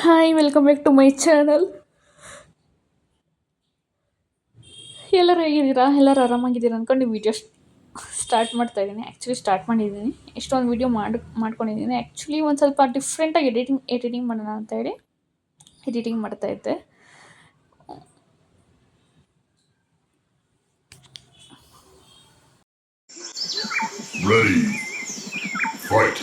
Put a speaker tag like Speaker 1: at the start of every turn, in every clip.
Speaker 1: Hi, welcome back to my channel. ಎಲ್ಲರೂ ಹೇಗಿದ್ದೀರಾ? ಎಲ್ಲರೂ ಆರಾಮಾಗಿದ್ದೀರಾ ಅಂದ್ಕೊಂಡು ವೀಡಿಯೋ ಸ್ಟಾರ್ಟ್ ಮಾಡ್ತಾ ಇದ್ದೀನಿ. ಆ್ಯಕ್ಚುಲಿ ಸ್ಟಾರ್ಟ್ ಮಾಡಿದ್ದೀನಿ, ಎಷ್ಟೊಂದು ವೀಡಿಯೋ ಮಾಡ್ಕೊಂಡಿದ್ದೀನಿ. ಆ್ಯಕ್ಚುಲಿ ಒಂದು ಸ್ವಲ್ಪ ಡಿಫ್ರೆಂಟಾಗಿ ಎಡಿಟಿಂಗ್ ಮಾಡೋಣ ಅಂತ ಹೇಳಿ ಎಡಿಟಿಂಗ್ ಮಾಡ್ತಾಯಿದ್ದೆ.
Speaker 2: Ready, fight.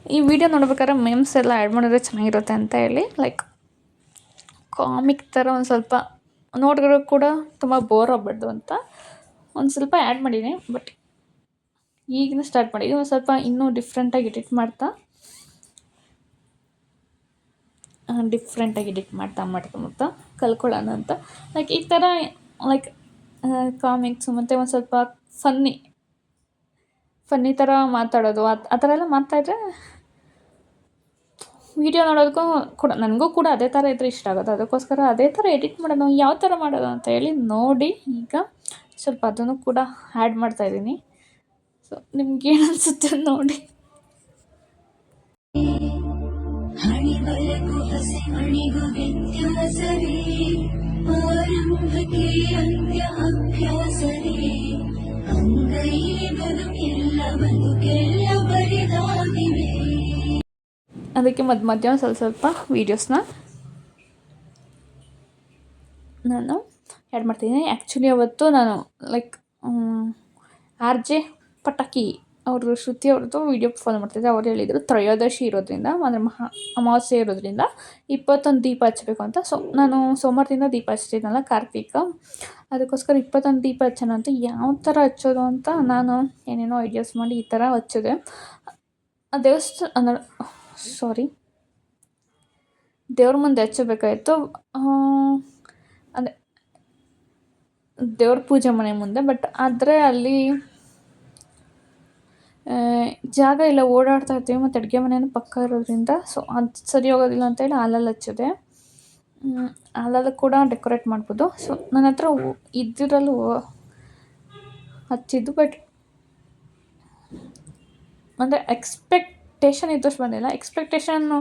Speaker 1: ಈ ವಿಡಿಯೋ ನೋಡ್ಬೇಕಾದ್ರೆ ಮೆಮ್ಸ್ ಎಲ್ಲ ಆ್ಯಡ್ ಮಾಡಿದ್ರೆ ಚೆನ್ನಾಗಿರುತ್ತೆ ಅಂತ ಹೇಳಿ, ಲೈಕ್ ಕಾಮಿಕ್ ಥರ ಒಂದು ಸ್ವಲ್ಪ ನೋಡಿದ್ರು ಕೂಡ ತುಂಬ ಬೋರ್ ಆಗಬಾರ್ದು ಅಂತ ಒಂದು ಸ್ವಲ್ಪ ಆ್ಯಡ್ ಮಾಡಿದ್ದೀನಿ. ಬಟ್ ಈಗಿನ ಸ್ಟಾರ್ಟ್ ಮಾಡಿದ್ದೀನಿ, ಒಂದು ಸ್ವಲ್ಪ ಇನ್ನೂ ಡಿಫ್ರೆಂಟಾಗಿ ಎಡಿಟ್ ಮಾಡ್ತಾ ಮಾಡ್ತಾ ಕಲ್ಕೊಳ್ಳೋಣ ಅಂತ. ಲೈಕ್ ಈ ಥರ ಲೈಕ್ ಕಾಮಿಕ್ಸು ಮತ್ತು ಒಂದು ಸ್ವಲ್ಪ ಫನ್ನಿ ಥರ ಮಾತಾಡೋದು, ಆ ಥರ ಎಲ್ಲ ಮಾಡ್ತಾಯಿದ್ರೆ ವೀಡಿಯೋ ನೋಡೋದಕ್ಕೂ ಕೂಡ ನನಗೂ ಕೂಡ ಅದೇ ಥರ ಇದ್ದರೆ ಇಷ್ಟ ಆಗೋದು. ಅದಕ್ಕೋಸ್ಕರ ಅದೇ ಥರ ಎಡಿಟ್ ಮಾಡೋದು, ಯಾವ ಥರ ಮಾಡೋದು ಅಂತ ಹೇಳಿ ನೋಡಿ ಈಗ ಸ್ವಲ್ಪ ಅದನ್ನು ಕೂಡ ಆ್ಯಡ್ ಮಾಡ್ತಾಯಿದ್ದೀನಿ. ಸೊ ನಿಮ್ಗೇನು ಅನಿಸುತ್ತೆ ನೋಡಿ. ಅದಕ್ಕೆ ಮಧ್ಯ ಸ್ವಲ್ಪ ವೀಡಿಯೋಸ್ನ ನಾನು ಆ್ಯಡ್ ಮಾಡ್ತಿದ್ದೀನಿ. ಆ್ಯಕ್ಚುಲಿ ಅವತ್ತು ನಾನು ಲೈಕ್ RJ ಪಟಾಕಿ ಅವರು ಶ್ರುತಿ ಅವ್ರದ್ದು ವೀಡಿಯೋ ಫಾಲೋ ಮಾಡ್ತಿದ್ದೆ. ಅವ್ರು ಹೇಳಿದರು ತ್ರಯೋದಶಿ ಇರೋದ್ರಿಂದ, ಅಂದರೆ ಅಮಾವಾಸ್ಯೆ ಇರೋದ್ರಿಂದ 21 ದೀಪ ಹಚ್ಚಬೇಕು ಅಂತ. ಸೊ ನಾನು ಸೋಮವಾರದಿಂದ ದೀಪ ಹಚ್ತಿದ್ನಲ್ಲ, ಕಾರ್ತಿಕ, ಅದಕ್ಕೋಸ್ಕರ 21 ದೀಪ ಹಚ್ಚೋಣ ಅಂತ ಯಾವ ಥರ ಹಚ್ಚೋದು ಅಂತ ನಾನು ಏನೇನೋ ಐಡಿಯಾಸ್ ಮಾಡಿ ಈ ಥರ ಹಚ್ಚಿದೆ. ದೇವ್ರ ಮುಂದೆ ಹಚ್ಚಬೇಕಾಯಿತು. ಅದೇ ದೇವ್ರ ಪೂಜೆ ಮನೆ ಮುಂದೆ. ಬಟ್ ಆದರೆ ಅಲ್ಲಿ ಜಾಗ ಇಲ್ಲ, ಓಡಾಡ್ತಾ ಇರ್ತೀವಿ, ಮತ್ತು ಅಡುಗೆ ಮನೆಯೂ ಪಕ್ಕ ಇರೋದ್ರಿಂದ ಸೊ ಅದು ಸರಿ ಹೋಗೋದಿಲ್ಲ ಅಂತೇಳಿ ಹಾಲಲ್ಲಿ ಹಚ್ಚಿದೆ. ಹಾಲಲ್ಲೂ ಕೂಡ ಡೆಕೋರೇಟ್ ಮಾಡ್ಬೋದು. ಸೊ ನನ್ನ ಹತ್ರ ಇದ್ದಿರಲು ಹಚ್ಚಿದ್ದು. ಬಟ್ ಅಂದರೆ ಎಕ್ಸ್ಪೆಕ್ಟೇಷನ್ ಇದ್ದಷ್ಟು ಬಂದಿಲ್ಲ. ಎಕ್ಸ್ಪೆಕ್ಟೇಷನ್ನು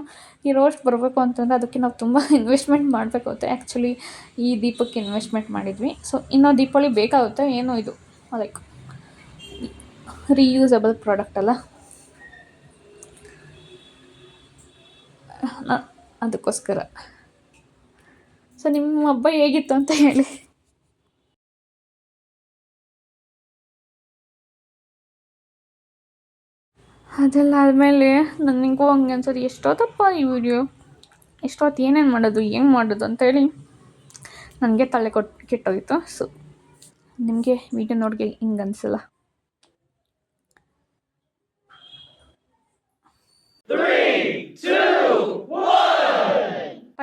Speaker 1: ಇರೋಷ್ಟು ಬರಬೇಕು ಅಂತಂದರೆ ಅದಕ್ಕೆ ನಾವು ತುಂಬ ಇನ್ವೆಸ್ಟ್ಮೆಂಟ್ ಮಾಡಬೇಕಾಗುತ್ತೆ. ಆ್ಯಕ್ಚುಲಿ ಈ ದೀಪಕ್ಕೆ ಇನ್ವೆಸ್ಟ್ಮೆಂಟ್ ಮಾಡಿದ್ವಿ. ಸೊ ಇನ್ನೂ ದೀಪಾವಳಿ ಬೇಕಾಗುತ್ತೆ. ಏನೋ ಇದು ಲೈಕ್ ರೀಯೂಸಬಲ್ ಪ್ರಾಡಕ್ಟ್ ಅಲ್ಲ, ಅದಕ್ಕೋಸ್ಕರ. ಸೊ ನಿಮ್ಮ ಹಬ್ಬ ಹೇಗಿತ್ತು ಅಂತ ಹೇಳಿ. ಅದೆಲ್ಲ ಆದಮೇಲೆ ನನಗೂ ಹಂಗೆ ಅನ್ಸೋದು, ಎಷ್ಟೊತ್ತಪ್ಪ ಈ ವಿಡಿಯೋ, ಎಷ್ಟೊತ್ತು ಏನೇನು ಮಾಡೋದು, ಏನು ಮಾಡೋದು ಅಂತೇಳಿ ನನಗೆ ತಲೆ ಕೆಟ್ಟೋಗಿತ್ತು. ಸೊ ನಿಮಗೆ ವಿಡಿಯೋ ನೋಡಿಗೆ ಹಿಂಗೆ ಅನಿಸಲ್ಲ.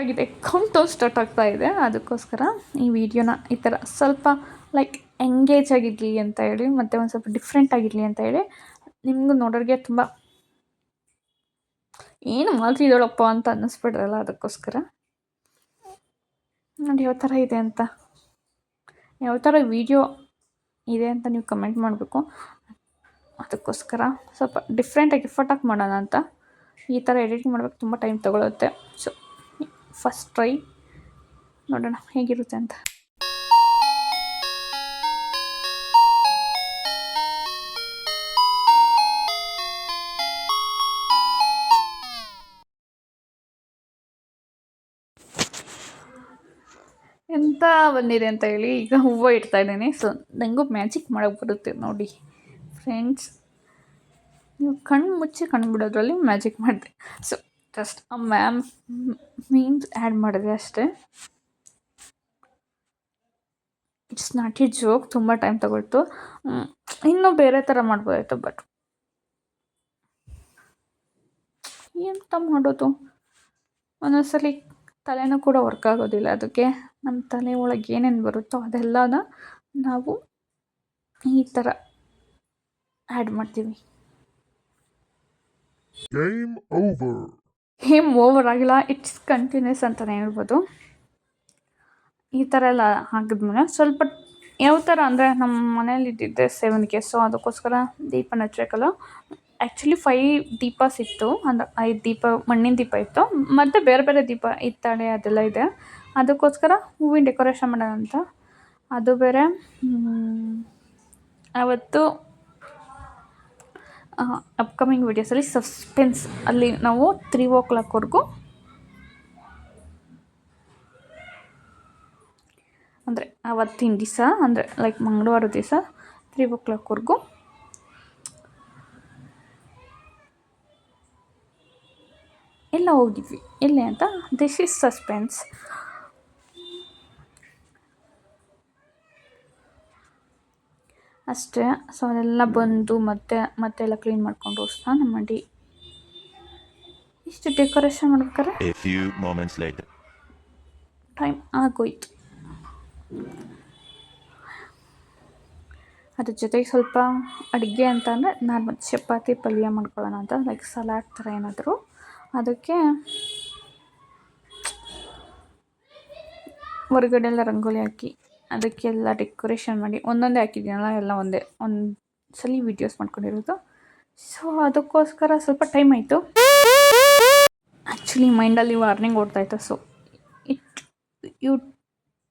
Speaker 1: ಆಗಿದೆ, ಕೌಂಟೌನ್ ಸ್ಟಾರ್ಟ್ ಆಗ್ತಾ ಇದೆ. ಅದಕ್ಕೋಸ್ಕರ ಈ ವಿಡಿಯೋನ ಈ ಥರ ಸ್ವಲ್ಪ ಲೈಕ್ ಎಂಗೇಜ್ ಆಗಿರಲಿ ಅಂತ ಹೇಳಿ, ಮತ್ತು ಒಂದು ಸ್ವಲ್ಪ ಡಿಫ್ರೆಂಟ್ ಆಗಿರಲಿ ಅಂತ ಹೇಳಿ, ನಿಮಗೂ ನೋಡೋರಿಗೆ ತುಂಬ ಏನು ಮಾಡ್ತಿದ್ದಾಳಪ್ಪ ಅಂತ ಅನ್ನಿಸ್ಬಿಡ್ರಲ್ಲ, ಅದಕ್ಕೋಸ್ಕರ ನೋಡಿ ಯಾವ ಥರ ಇದೆ ಅಂತ, ಯಾವ ಥರ ವಿಡಿಯೋ ಇದೆ ಅಂತ ನೀವು ಕಮೆಂಟ್ ಮಾಡಬೇಕು. ಅದಕ್ಕೋಸ್ಕರ ಸ್ವಲ್ಪ ಡಿಫ್ರೆಂಟಾಗಿ ಎಫರ್ಟಾಗಿ ಮಾಡೋಣ ಅಂತ ಈ ಥರ ಎಡಿಟಿಂಗ್ ಮಾಡೋಕ್ಕೆ ತುಂಬ ಟೈಮ್ ತೊಗೊಳುತ್ತೆ. ಸೊ ಫಸ್ಟ್ ಟ್ರೈ ನೋಡೋಣ ಹೇಗಿರುತ್ತೆ ಅಂತ. ಎಂತ ಬಂದಿದೆ ಅಂತ ಹೇಳಿ ಈಗ ಹೂವು ಇಡ್ತಾ ಇದ್ದೀನಿ. ಸೊ ನನಗೂ ಮ್ಯಾಜಿಕ್ ಮಾಡೋಕ್ಕೆ ಬರುತ್ತೆ ನೋಡಿ ಫ್ರೆಂಡ್ಸ್. ನೀವು ಕಣ್ಣು ಮುಚ್ಚಿ ಕಣ್ಣು ಬಿಡೋದ್ರಲ್ಲಿ ಮ್ಯಾಜಿಕ್ ಮಾಡಿದೆ. ಸೊ ಜಸ್ಟ್ ಆ ಮೀಮ್ಸ್ ಆ್ಯಡ್ ಮಾಡಿದೆ ಅಷ್ಟೇ. It's not A joke. ತುಂಬ ಟೈಮ್ ತಗೊಳ್ತು. ಇನ್ನೂ ಬೇರೆ ಥರ ಮಾಡ್ಬೋದಾಯಿತು. ಬಟ್ ಎಂತ ಮಾಡೋದು, ಒಂದೊಂದ್ಸಲಿ ತಲೆನೂ ಕೂಡ ವರ್ಕ್ ಆಗೋದಿಲ್ಲ. ಅದಕ್ಕೆ ನಮ್ಮ ತಲೆ ಒಳಗೆ ಏನೇನು ಬರುತ್ತೋ ಅದೆಲ್ಲನ ನಾವು ಈ ಥರ ಆ್ಯಡ್ ಮಾಡ್ತೀವಿ.
Speaker 2: Game over.
Speaker 1: ಗೇಮ್ ಓವರ್ ಆಗಿಲ್ಲ, ಇಟ್ಸ್ ಕಂಟಿನ್ಯೂಸ್ ಅಂತಲೇ ಹೇಳ್ಬೋದು. ಈ ಥರ ಎಲ್ಲ ಹಾಕಿದ್ಮೇಲೆ ಸ್ವಲ್ಪ ಯಾವ ಥರ ಅಂದರೆ ನಮ್ಮ ಮನೇಲಿ ಇದ್ದಿದ್ದೆ ಸೇವನಿಗೆ, ಸೊ ಅದಕ್ಕೋಸ್ಕರ ದೀಪನ ಹಚ್ಬೇಕಲ್ಲ. ಆ್ಯಕ್ಚುಲಿ 5 ದೀಪ ಸಿಕ್ತು, ಅಂದರೆ 5 ದೀಪ ಮಣ್ಣಿನ ದೀಪ ಇತ್ತು, ಮತ್ತು ಬೇರೆ ಬೇರೆ ದೀಪ ಹಿತ್ತಾಳೆ ಅದೆಲ್ಲ ಇದೆ. ಅದಕ್ಕೋಸ್ಕರ ಹೂವಿನ ಡೆಕೋರೇಷನ್ ಮಾಡೋಣ ಅಂತ. ಅದು ಬೇರೆ ಅವತ್ತು ಅಪ್ಕಮಿಂಗ್ ವೀಡಿಯೋಸಲ್ಲಿ ಸಸ್ಪೆನ್ಸ್ ಅಲ್ಲಿ ನಾವು 3 ಅಂದರೆ ಅವತ್ತಿನ ದಿವಸ, ಅಂದರೆ ಲೈಕ್ ಮಂಗಳವಾರ ದಿವಸ 3 ಎಲ್ಲ ಹೋಗಿದ್ವಿ. ಎಲ್ಲಿ ಅಂತ ದಿಸ್ ಈಸ್ ಸಸ್ಪೆನ್ಸ್. ಅಷ್ಟೇ. ಸೊ ಅದೆಲ್ಲ ಬಂದು ಮತ್ತೆ ಎಲ್ಲ ಕ್ಲೀನ್ ಮಾಡಿಕೊಂಡು ಸ್ನಾನ ಮಾಡಿ ಇಷ್ಟು ಡೆಕೋರೇಷನ್ ಮಾಡ್ಬೇಕಾದ್ರೆ
Speaker 3: A few moments later.
Speaker 1: Time ಆಗೋಯ್ತು. ಅದ್ರ ಜೊತೆಗೆ ಸ್ವಲ್ಪ ಅಡುಗೆ ಅಂತ ಅಂದರೆ ನಾರ್ಮಲ್ ಚಪಾತಿ ಪಲ್ಯ ಮಾಡ್ಕೊಳ್ಳೋಣ ಅಂತ, ಲೈಕ್ ಸಲಾಡ್ ಥರ ಏನಾದರೂ. ಅದಕ್ಕೆ ಹೊರಗಡೆ ಎಲ್ಲ ರಂಗೋಲಿ ಹಾಕಿ ಅದಕ್ಕೆಲ್ಲ ಡೆಕೋರೇಷನ್ ಮಾಡಿ ಒಂದೊಂದೇ ಹಾಕಿದ್ದೀನಲ್ಲ, ಎಲ್ಲ ಒಂದು ಸಲ ವೀಡಿಯೋಸ್ ಮಾಡ್ಕೊಂಡಿರೋದು. ಸೊ ಅದಕ್ಕೋಸ್ಕರ ಸ್ವಲ್ಪ ಟೈಮ್ ಆಯಿತು. ಆ್ಯಕ್ಚುಲಿ ಮೈಂಡಲ್ಲಿ ವಾರ್ನಿಂಗ್ ಓಡ್ತಾಯಿತ್ತು. ಸೊ ಯು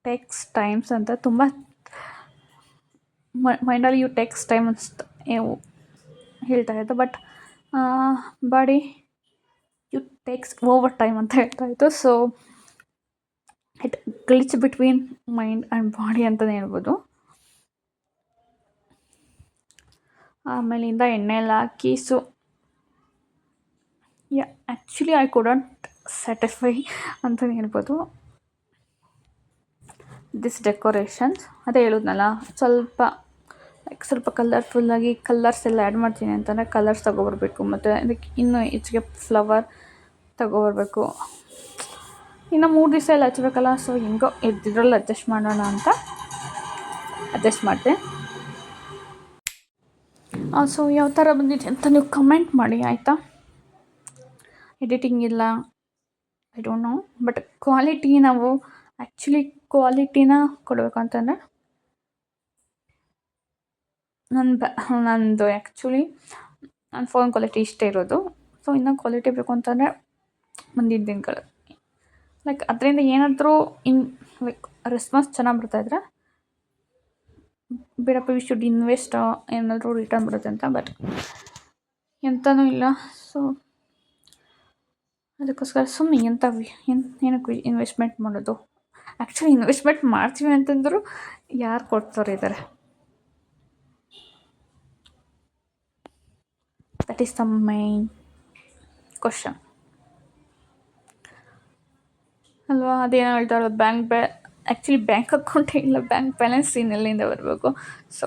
Speaker 1: ಟೇಕ್ಸ್ ಟೈಮ್ಸ್ ಅಂತ ತುಂಬ ಮೈಂಡಲ್ಲಿ ಯು ಟೇಕ್ಸ್ ಟೈಮ್ ಅನ್ಸ್ತು ಹೇಳ್ತಾ ಇತ್ತು. But body you takes over time ಅಂತ ಹೇಳ್ತಾಯಿತ್ತು. So it glitch between mind and body ಅಂತಲೇ ಹೇಳ್ಬೋದು. ಆಮೇಲಿಂದ ಎಣ್ಣೆ ಎಲ್ಲ ಹಾಕಿ ಆ್ಯಕ್ಚುಲಿ ಐ ಕುಡಂಟ್ ಸ್ಯಾಟಿಸ್ಫೈ ಅಂತಲೇ ಹೇಳ್ಬೋದು ದಿಸ್ ಡೆಕೋರೇಷನ್ಸ್. ಅದೇ ಹೇಳಿದ್ನಲ್ಲ, ಸ್ವಲ್ಪ ಕಲರ್ಫುಲ್ಲಾಗಿ ಕಲರ್ಸ್ ಎಲ್ಲ ಆ್ಯಡ್ ಮಾಡ್ತೀನಿ ಅಂತಂದರೆ ಕಲರ್ಸ್ ತೊಗೊಬರ್ಬೇಕು, ಮತ್ತು ಅದಕ್ಕೆ ಇನ್ನೂ ಹೆಚ್ಚಿಗೆ ಫ್ಲವರ್ ತೊಗೊಬರ್ಬೇಕು. ಇನ್ನು 3 ದಿವಸ ಎಲ್ಲ ಹಚ್ಬೇಕಲ್ಲ, ಸೊ ಹೆಂಗೋ ಇದ್ರಲ್ಲಿ ಅಡ್ಜಸ್ಟ್ ಮಾಡೋಣ ಅಂತ ಅಡ್ಜಸ್ಟ್ ಮಾಡಿದೆ. ಸೊ ಯಾವ ಥರ ಬಂದಿದೆ ಅಂತ ನೀವು ಕಮೆಂಟ್ ಮಾಡಿ, ಆಯಿತಾ? ಎಡಿಟಿಂಗ್ ಇಲ್ಲ, I don't know, but quality ನಾವು ಆ್ಯಕ್ಚುಲಿ ಕ್ವಾಲಿಟಿನ ಕೊಡಬೇಕು ಅಂತಂದರೆ ನಂದು ಆ್ಯಕ್ಚುಲಿ ನನ್ನ ಫೋನ್ ಕ್ವಾಲಿಟಿ ಇಷ್ಟೇ ಇರೋದು. ಸೊ ಇನ್ನೂ ಕ್ವಾಲಿಟಿ ಬೇಕು ಅಂತಂದರೆ ಮುಂದಿನ ದಿನಗಳು ಲೈಕ್ ಅದರಿಂದ ಏನಾದರೂ ಲೈಕ್ ರೆಸ್ಪಾನ್ಸ್ ಚೆನ್ನಾಗಿ ಬರ್ತಾಯಿದ್ರೆ ಬೇಡಪ್ಪ ವಿ ಶುಡ್ ಇನ್ವೆಸ್ಟ್ ಏನಾದರೂ ರಿಟರ್ನ್ ಬರುತ್ತೆ ಅಂತ. ಬಟ್ ಎಂಥನೂ ಇಲ್ಲ. ಸೊ ಅದಕ್ಕೋಸ್ಕರ ಸುಮ್ಮನೆ ಏನಕ್ಕೆ ಇನ್ವೆಸ್ಟ್ಮೆಂಟ್ ಮಾಡೋದು. ಆ್ಯಕ್ಚುಲಿ ಇನ್ವೆಸ್ಟ್ಮೆಂಟ್ ಮಾಡ್ತೀವಿ ಅಂತಂದರೂ ಯಾರು ಕೊಡ್ತಾರೆ ಇದ್ದಾರೆ? That is the main question ಅಲ್ವಾ? ಅದೇನೋ ಹೇಳ್ತಾ ಇರೋದು ಆ್ಯಕ್ಚುಲಿ ಬ್ಯಾಂಕ್ ಅಕೌಂಟೇ ಇಲ್ಲ, ಬ್ಯಾಂಕ್ ಬ್ಯಾಲೆನ್ಸ್ ಇನ್ನೆಲ್ಲಿಂದ ಬರಬೇಕು. ಸೊ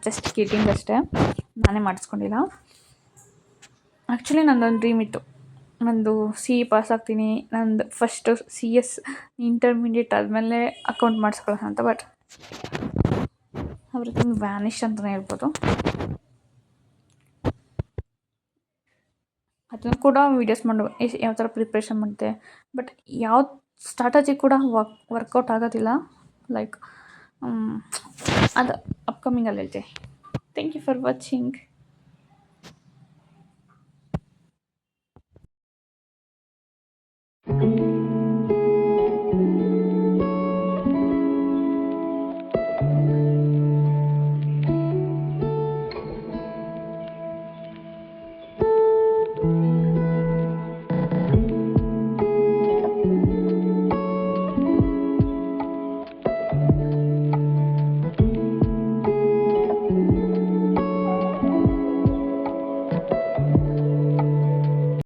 Speaker 1: ಜಸ್ಟ್ ಕಿಡಿಂಗ್ ಅಷ್ಟೇ, ನಾನೇ ಮಾಡಿಸ್ಕೊಂಡಿಲ್ಲ. ಆ್ಯಕ್ಚುಲಿ ನಂದೊಂದು ಡ್ರೀಮ್ ಇತ್ತು, ನಂದು CE ಪಾಸ್ ಆಗ್ತೀನಿ, ನಂದು ಫಸ್ಟು CS ಇಂಟರ್ಮೀಡಿಯೇಟ್ ಆದಮೇಲೆ ಅಕೌಂಟ್ ಮಾಡಿಸ್ಕೊಳ್ಳೋಣ ಅಂತ. ಬಟ್ ಎವ್ರಿಥಿಂಗ್ ವ್ಯಾನಿಷ್ ಅಂತಲೇ ಹೇಳ್ಬೋದು. ಅದನ್ನು ಕೂಡ ವೀಡಿಯೋಸ್ ಯಾವ ಥರ ಪ್ರಿಪ್ರೇಷನ್ ಮಾಡಿದೆ, ಬಟ್ ಯಾವ ಸ್ಟ್ರಾಟಜಿ ಕೂಡ ವರ್ಕೌಟ್ ಆಗೋದಿಲ್ಲ. ಲೈಕ್ ಅದು ಅಪ್ಕಮಿಂಗಲ್ಲಿ ಹೇಳ್ತೀನಿ. Thank you for watching.